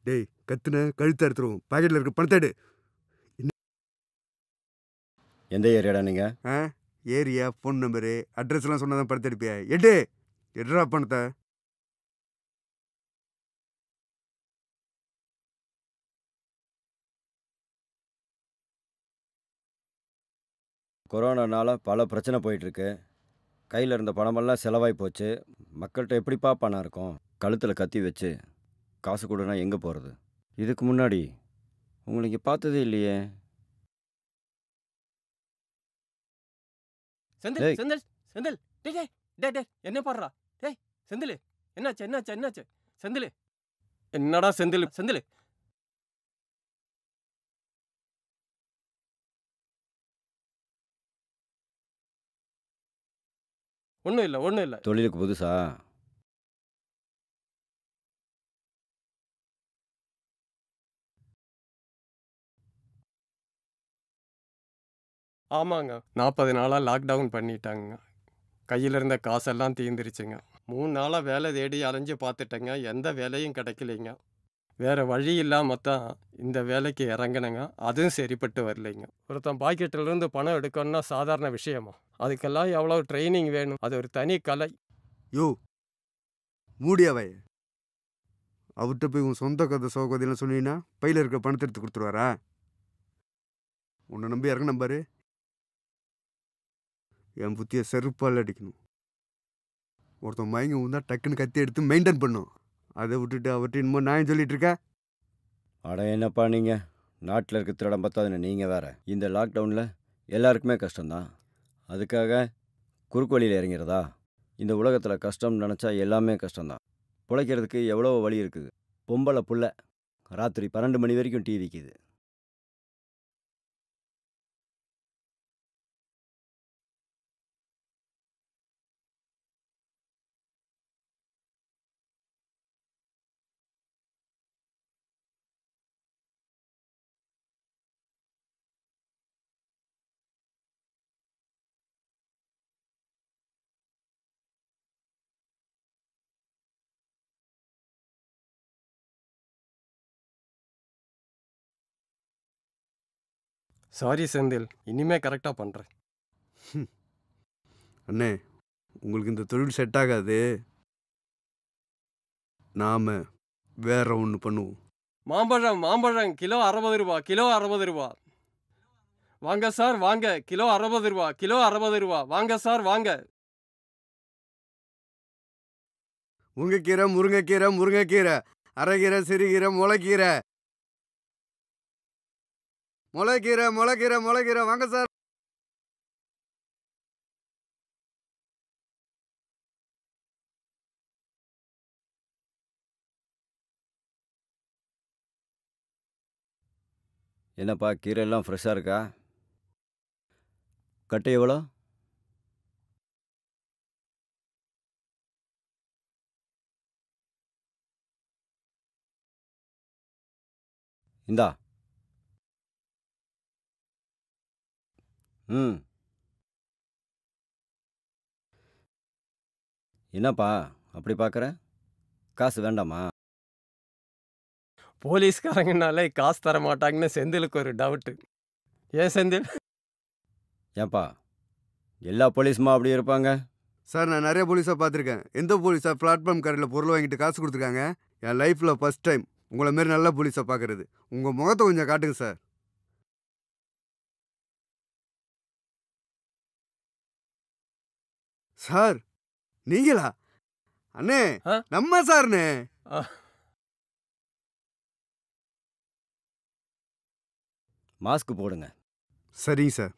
டேய் கத்துன கழுத்து அறுத்துருவோம். பாக்கெட்ல இருக்க பணத்தை எடு. எந்த ஏரியாடா நீங்க? ஏரியா, ஃபோன் நம்பரு, அட்ரஸ்லாம் சொன்னாதான் பணத்தை எடுப்பியா? எடு. எடுறா பணத்தை. கொரோனானால பல பிரச்சனை போயிட்டுருக்கு. கையில் இருந்த பணமெல்லாம் செலவாகி போச்சு. மக்கள்கிட்ட எப்படிப்பா பணம் இருக்கும்? கழுத்தில் கத்தி வச்சு காசு கொடுனா எங்கே போகிறது? இதுக்கு முன்னாடி உங்களுக்கு பார்த்ததே இல்லையே. செந்தில் செந்தில் செந்தில் டே டே டே டே என்ன பாடுறா? டேய் செந்தில், என்னாச்சு என்னாச்சு என்னாச்சு? செந்தில், என்னடா செந்தில் செந்தில்? ஒன்றும் இல்லை ஒன்றும் இல்லை. தொழிலுக்கு புதுசா? ஆமாங்க, 40 நாளாக லாக்டவுன் பண்ணிட்டாங்க. கையில் இருந்த காசெல்லாம் தீர்ந்துருச்சுங்க. 3 நாளாக வேலை தேடி அலைஞ்சு பார்த்துட்டேங்க. எந்த வேலையும் கிடைக்கலைங்க. வேறு வழி இல்லாமல் தான் இந்த வேலைக்கு இறங்கினேங்க. அதுவும் சரிப்பட்டு வரலைங்க. ஒருத்தன் பாக்கெட்டிலேருந்து பணம் எடுக்கணும்னா சாதாரண விஷயமா? அதுக்கெல்லாம் எவ்வளோ ட்ரைனிங் வேணும். அது ஒரு தனி கலை. யோ மூடியாவை. அவர்கிட்ட போய் உன் சொந்த கதை சோகதையெல்லாம் சொன்னீங்கன்னா பையில இருக்க பணத்தை எடுத்து கொடுத்துருவாரா? உன்னை நம்பி இறங்க நம்பாரு. என் புத்தியை செருப்பால் அடிக்கணும். ஒருத்தன் மயங்க உந்தா டக்குன்னு கத்தி எடுத்து மெயின்டைன் பண்ணும். அதை விட்டுட்டு அவர்கிட்ட இன்னமும் நான் சொல்லிட்டு இருக்க. அட என்னப்பா நீங்கள், நாட்டில் இருக்க திருடம் பத்தாதுன்னு நீங்கள் வேறு. இந்த லாக்டவுனில் எல்லாருக்குமே கஷ்டம்தான். அதுக்காக குறுக்கு வழியில் இறங்கிறதா? இந்த உலகத்தில் கஷ்டம்னு நினச்சா எல்லாமே கஷ்டம்தான். பிழைக்கிறதுக்கு எவ்வளோ வழி இருக்குது. பொம்பளை புள்ள ராத்திரி 12 மணி வரைக்கும் டீ விற்கிது. சாரி செந்தில், இனிமே கரெக்டாக பண்ணுறேன். அண்ணே, உங்களுக்கு இந்த தொழில் செட் ஆகாது. நாம வேற ஒன்று பண்ணுவோம். மாம்பழம் மாம்பழம் கிலோ 60 ரூபா, கிலோ 60 ரூபா. வாங்க சார் வாங்க, கிலோ 60 ரூபா, கிலோ 60 ரூபா. வாங்க சார் வாங்க. முருங்கைக்கீரை முருங்கைக்கீரை முருங்கைக்கீரை, அரைக்கீரை, சிறுகீரை, முளைக்கீரை, முளைக்கீரை முளைக்கீரை முளைக்கீரை. வாங்க சார். என்னப்பா கீரையெல்லாம் ஃப்ரெஷ்ஷாக இருக்கா? கட்டு எவ்வளோ? இந்தா. என்னப்பா அப்படி பார்க்குற? காசு வேண்டாமா? போலீஸ்காரங்கனாலே காசு தர மாட்டாங்கன்னு செந்திலுக்கு ஒரு டவுட்டு. ஏன் செந்தில்? ஏன்பா எல்லா போலீஸுமா அப்படி இருப்பாங்க? சார், நான் நிறைய போலீஸாக பார்த்துருக்கேன். எந்த போலீஸாக பிளாட்ஃபார்ம் கடையில் பொருள் வாங்கிட்டு காசு கொடுத்துருக்காங்க? என் லைஃப்பில் ஃபஸ்ட் டைம் உங்களை மாரி நல்ல போலீஸாக பார்க்குறது. உங்கள் முகத்தை கொஞ்சம் காட்டுங்க சார். சார் நீங்களா? அண்ணே நம்ம சார்ண்ணே. மாஸ்க் போடுங்க. சரிங்க சார்.